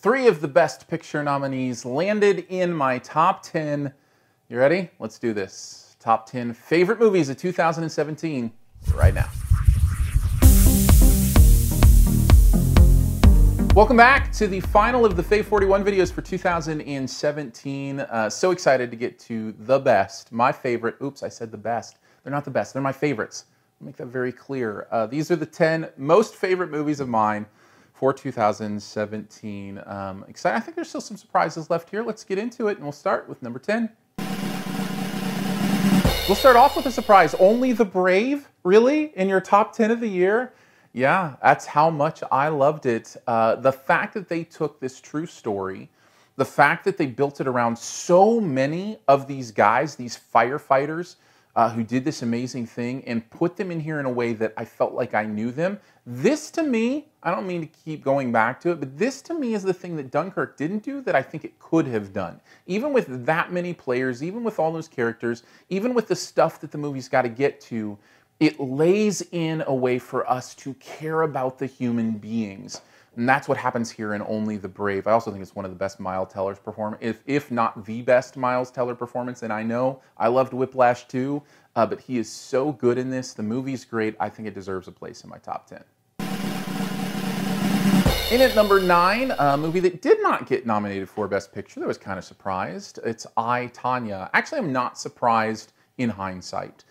3 of the Best Picture nominees landed in my top 10. You ready? Let's do this. Top 10 favorite movies of 2017 right now. Welcome back to the final of the Fave 41 videos for 2017. So excited to get to the best, my favorite. Oops, I said the best. They're not the best, they're my favorites. I'll make that very clear. These are the 10 most favorite movies of mine for 2017. Excited. I think there's still some surprises left here. Let's get into it, and we'll start with number 10. We'll start off with a surprise. Only the Brave, really, in your top 10 of the year? Yeah, that's how much I loved it. The fact that they took this true story, the fact that they built it around so many of these guys, these firefighters who did this amazing thing, and put them in here in a way that I felt like I knew them. This to me, I don't mean to keep going back to it, but this to me is the thing that Dunkirk didn't do that I think it could have done. Even with that many players, even with all those characters, even with the stuff that the movie's got to get to, it lays in a way for us to care about the human beings. And that's what happens here in Only the Brave. I also think it's one of the best Miles Teller's performance, if not the best Miles Teller performance. And I know I loved Whiplash too, but he is so good in this. The movie's great. I think it deserves a place in my top 10. In at number 9, a movie that did not get nominated for Best Picture. That was kind of surprised. It's I, Tonya. Actually, I'm not surprised in hindsight.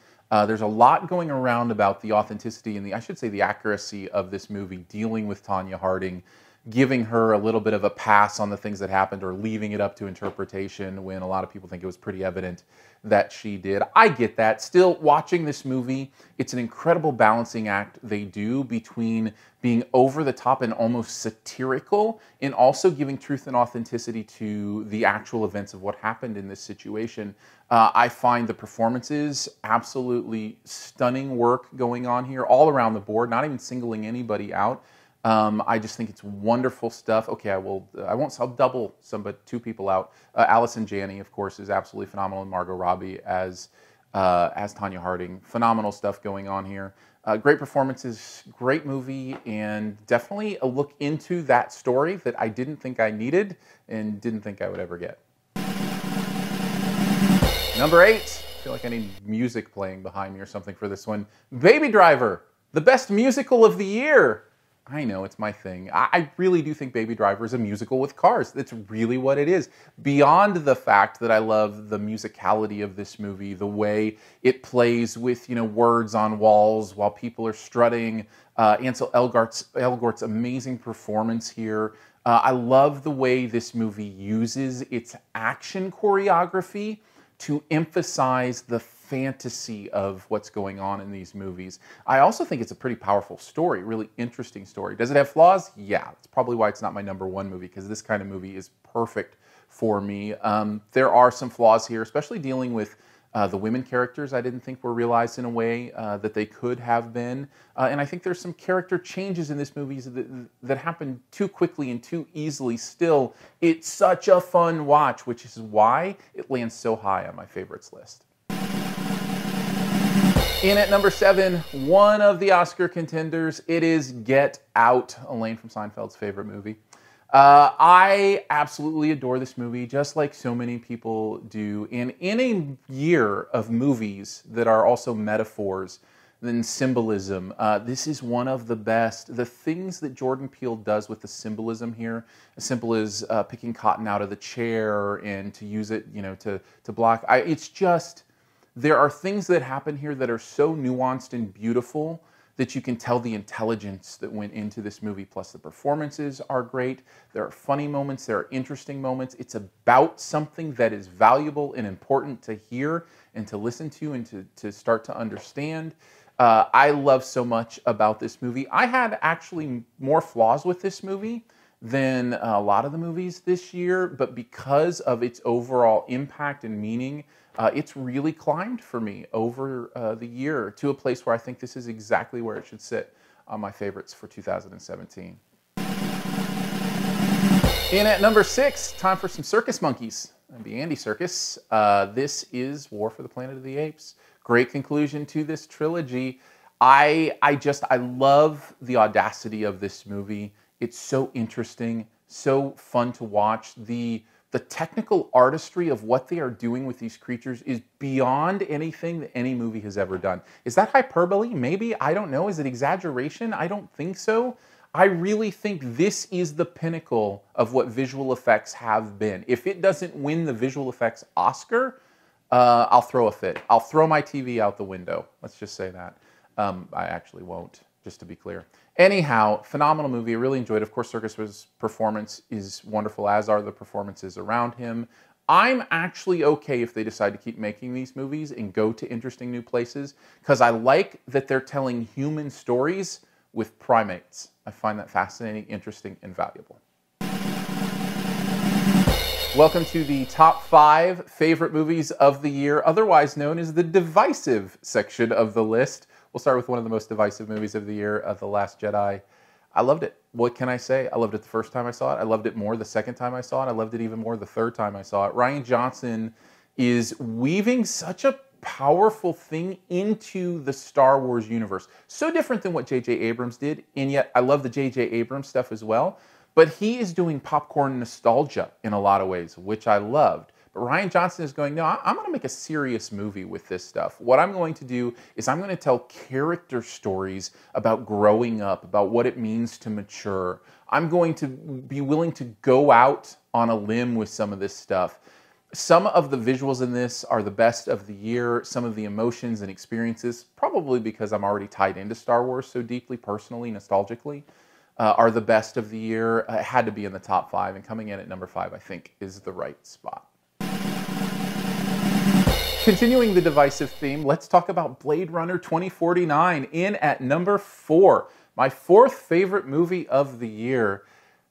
There's a lot going around about the authenticity and I should say the accuracy of this movie, dealing with Tonya Harding, giving her a little bit of a pass on the things that happened or leaving it up to interpretation when a lot of people think it was pretty evident that she did. I get that. Still, watching this movie, it's an incredible balancing act they do between being over the top and almost satirical and also giving truth and authenticity to the actual events of what happened in this situation. I find the performances absolutely stunning work going on here all around the board, not even singling anybody out. I just think it's wonderful stuff. Okay, I'll double but 2 people out. Allison Janney, of course, is absolutely phenomenal, and Margot Robbie as Tonya Harding. Phenomenal stuff going on here. Great performances, great movie, and definitely a look into that story that I didn't think I needed and didn't think I would ever get. Number 8. I feel like I need music playing behind me or something for this one. Baby Driver, the best musical of the year. I know, it's my thing. I really do think Baby Driver is a musical with cars. That's really what it is. Beyond the fact that I love the musicality of this movie, the way it plays with, words on walls while people are strutting. Ansel Elgort's amazing performance here. I love the way this movie uses its action choreography to emphasize the fantasy of what's going on in these movies. I also think it's a pretty powerful story, really interesting story. Does it have flaws? Yeah, that's probably why it's not my number 1 movie, because this kind of movie is perfect for me. There are some flaws here, especially dealing with the women characters I didn't think were realized in a way that they could have been. And I think there's some character changes in this movie that happen too quickly and too easily. Still, it's such a fun watch, which is why it lands so high on my favorites list. In at number 7, one of the Oscar contenders, it is Get Out, Elaine from Seinfeld's favorite movie. I absolutely adore this movie, just like so many people do. And in a year of movies that are also metaphors and symbolism, this is one of the best. The things that Jordan Peele does with the symbolism here, as simple as picking cotton out of the chair and to use it, to block. It's just, there are things that happen here that are so nuanced and beautiful that you can tell the intelligence that went into this movie. Plus the performances are great. There are funny moments. There are interesting moments. It's about something that is valuable and important to hear and to listen to and to start to understand. I love so much about this movie. I had actually more flaws with this movie than a lot of the movies this year, but because of its overall impact and meaning, it's really climbed for me over the year to a place where I think this is exactly where it should sit on my favorites for 2017. In at number 6, time for some circus monkeys. The Andy Circus. This is War for the Planet of the Apes. Great conclusion to this trilogy. I love the audacity of this movie. It's so interesting, so fun to watch. The technical artistry of what they are doing with these creatures is beyond anything that any movie has ever done. Is that hyperbole? Maybe. I don't know. Is it exaggeration? I don't think so. I really think this is the pinnacle of what visual effects have been. If it doesn't win the visual effects Oscar, I'll throw a fit. I'll throw my TV out the window. Let's just say that. I actually won't, just to be clear. Anyhow, phenomenal movie. I really enjoyed it. Of course, Serkis's performance is wonderful, as are the performances around him. I'm actually okay if they decide to keep making these movies and go to interesting new places, because I like that they're telling human stories with primates. I find that fascinating, interesting, and valuable. Welcome to the top 5 favorite movies of the year, otherwise known as the divisive section of the list. We'll start with one of the most divisive movies of the year, The Last Jedi. I loved it. What can I say? I loved it the first time I saw it. I loved it more the second time I saw it. I loved it even more the third time I saw it. Rian Johnson is weaving such a powerful thing into the Star Wars universe. So different than what J.J. Abrams did, and yet I love the J.J. Abrams stuff as well. But he is doing popcorn nostalgia in a lot of ways, which I loved. But Rian Johnson is going, no, I'm going to make a serious movie with this stuff. What I'm going to do is I'm going to tell character stories about growing up, about what it means to mature. I'm going to be willing to go out on a limb with some of this stuff. Some of the visuals in this are the best of the year. Some of the emotions and experiences, probably because I'm already tied into Star Wars so deeply, personally, nostalgically, are the best of the year. It had to be in the top 5, and coming in at number 5, I think, is the right spot. Continuing the divisive theme, let's talk about Blade Runner 2049, in at number 4. My 4th favorite movie of the year.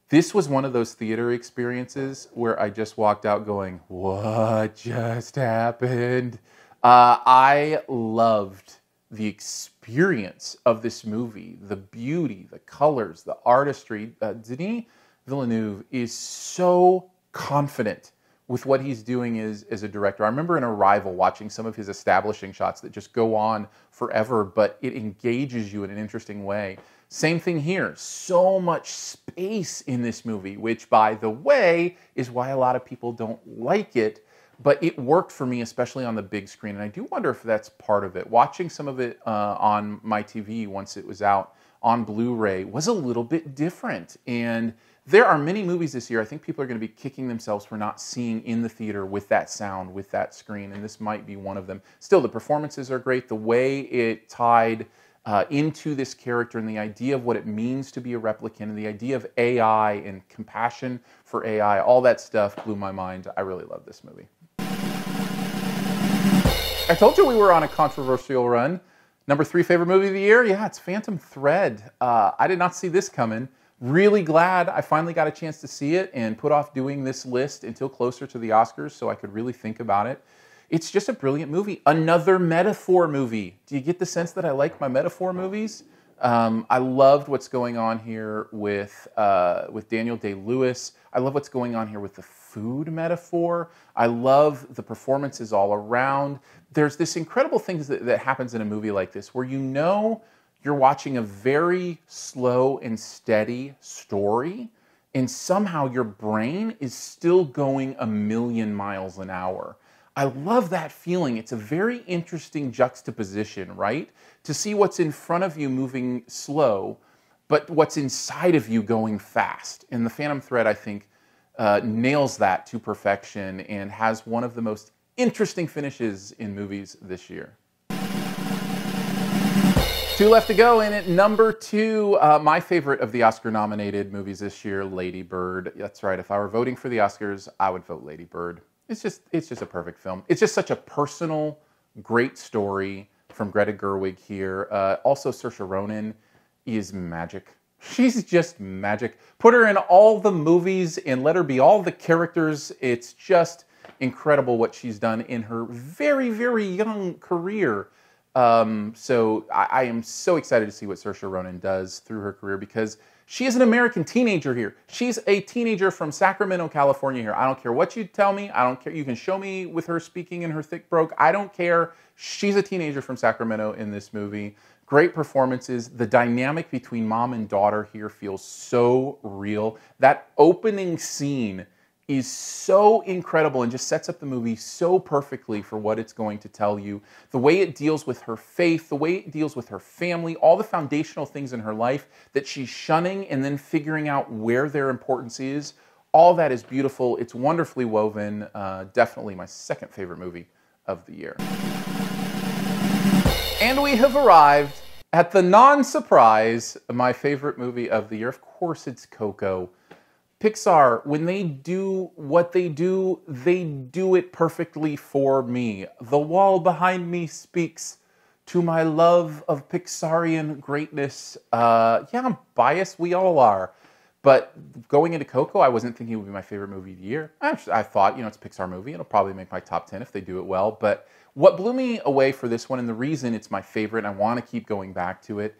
This was one of those theater experiences where I just walked out going, what just happened? I loved the experience of this movie, the beauty, the colors, the artistry. Denis Villeneuve is so confident with what he's doing as a director. I remember in Arrival watching some of his establishing shots that just go on forever, but it engages you in an interesting way. Same thing here. So much space in this movie, which, by the way, is why a lot of people don't like it. But it worked for me, especially on the big screen. And I do wonder if that's part of it. Watching some of it on my TV once it was out on Blu-ray was a little bit different. And there are many movies this year I think people are going to be kicking themselves for not seeing in the theater with that sound, with that screen, and this might be one of them. Still, the performances are great. The way it tied into this character and the idea of what it means to be a replicant and the idea of AI and compassion for AI, all that stuff blew my mind. I really love this movie. I told you we were on a controversial run. Number 3 favorite movie of the year? Yeah, it's Phantom Thread. I did not see this coming. Really glad I finally got a chance to see it and put off doing this list until closer to the Oscars so I could really think about it. It's just a brilliant movie. Another metaphor movie. Do you get the sense that I like my metaphor movies? I loved what's going on here with Daniel Day-Lewis. I love what's going on here with the food metaphor. I love the performances all around. There's this incredible thing that happens in a movie like this where you know you're watching a very slow and steady story, and somehow your brain is still going a million miles an hour. I love that feeling. It's a very interesting juxtaposition, right? To see what's in front of you moving slow, but what's inside of you going fast. And The Phantom Thread, I think, nails that to perfection and has one of the most interesting finishes in movies this year. 2 left to go, and at number 2, my favorite of the Oscar-nominated movies this year, Lady Bird. That's right, if I were voting for the Oscars, I would vote Lady Bird. It's just a perfect film. It's just such a personal, great story from Greta Gerwig here. Also, Saoirse Ronan is magic. She's just magic. Put her in all the movies and let her be all the characters. It's just incredible what she's done in her very, very young career. So I am so excited to see what Saoirse Ronan does through her career because She is an American teenager here. She's a teenager from Sacramento, California here. I don't care what you tell me. I don't care. You can show me with her speaking in her thick brogue. I don't care. She's a teenager from Sacramento in this movie. Great performances. The dynamic between mom and daughter here feels so real. That opening scene is so incredible and just sets up the movie so perfectly for what it's going to tell you. The way it deals with her faith, the way it deals with her family, all the foundational things in her life that she's shunning and then figuring out where their importance is. All that is beautiful. It's wonderfully woven. Definitely my second favorite movie of the year. And we have arrived at the non-surprise, my favorite movie of the year. Of course, it's Coco. Pixar, when they do what they do it perfectly for me. The wall behind me speaks to my love of Pixarian greatness. Yeah, I'm biased. We all are. But going into Coco, I wasn't thinking it would be my favorite movie of the year. I thought, it's a Pixar movie. It'll probably make my top 10 if they do it well. But what blew me away for this one, and the reason it's my favorite, and I want to keep going back to it,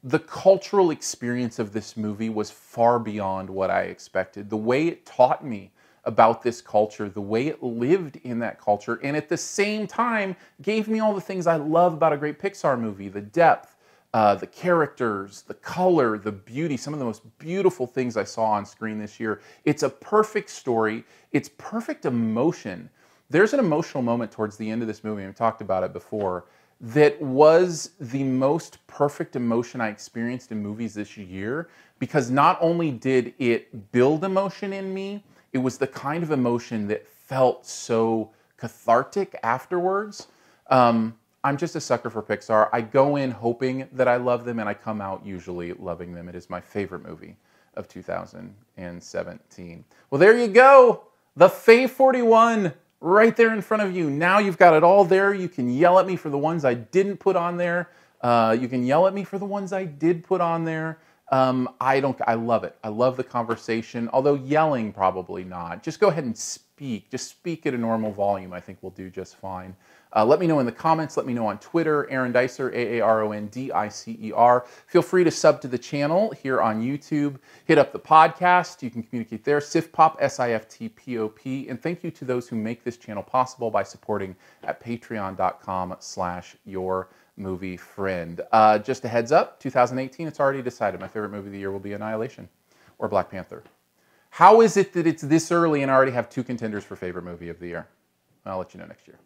the cultural experience of this movie was far beyond what I expected. The way it taught me about this culture, the way it lived in that culture, and at the same time gave me all the things I love about a great Pixar movie, the depth, the characters, the color, the beauty, some of the most beautiful things I saw on screen this year. It's a perfect story. It's perfect emotion. There's an emotional moment towards the end of this movie, and we talked about it before, that was the most perfect emotion I experienced in movies this year, because not only did it build emotion in me, it was the kind of emotion that felt so cathartic afterwards. I'm just a sucker for Pixar. I go in hoping that I love them, and I come out usually loving them. It is my favorite movie of 2017. Well, there you go. The Fave 41. Right there in front of you. Now you've got it all there. You can yell at me for the ones I didn't put on there. You can yell at me for the ones I did put on there. I love it. I love the conversation, although yelling probably not. Just go ahead and speak. Just speak at a normal volume. I think we'll do just fine. Let me know in the comments. Let me know on Twitter, Aaron Dicer, Aarondicer. Feel free to sub to the channel here on YouTube. Hit up the podcast. You can communicate there. SiftPop, SiftPop. And thank you to those who make this channel possible by supporting at patreon.com/yourmoviefriend. Just a heads up, 2018, it's already decided. My favorite movie of the year will be Annihilation or Black Panther. How is it that it's this early and I already have two contenders for favorite movie of the year? I'll let you know next year.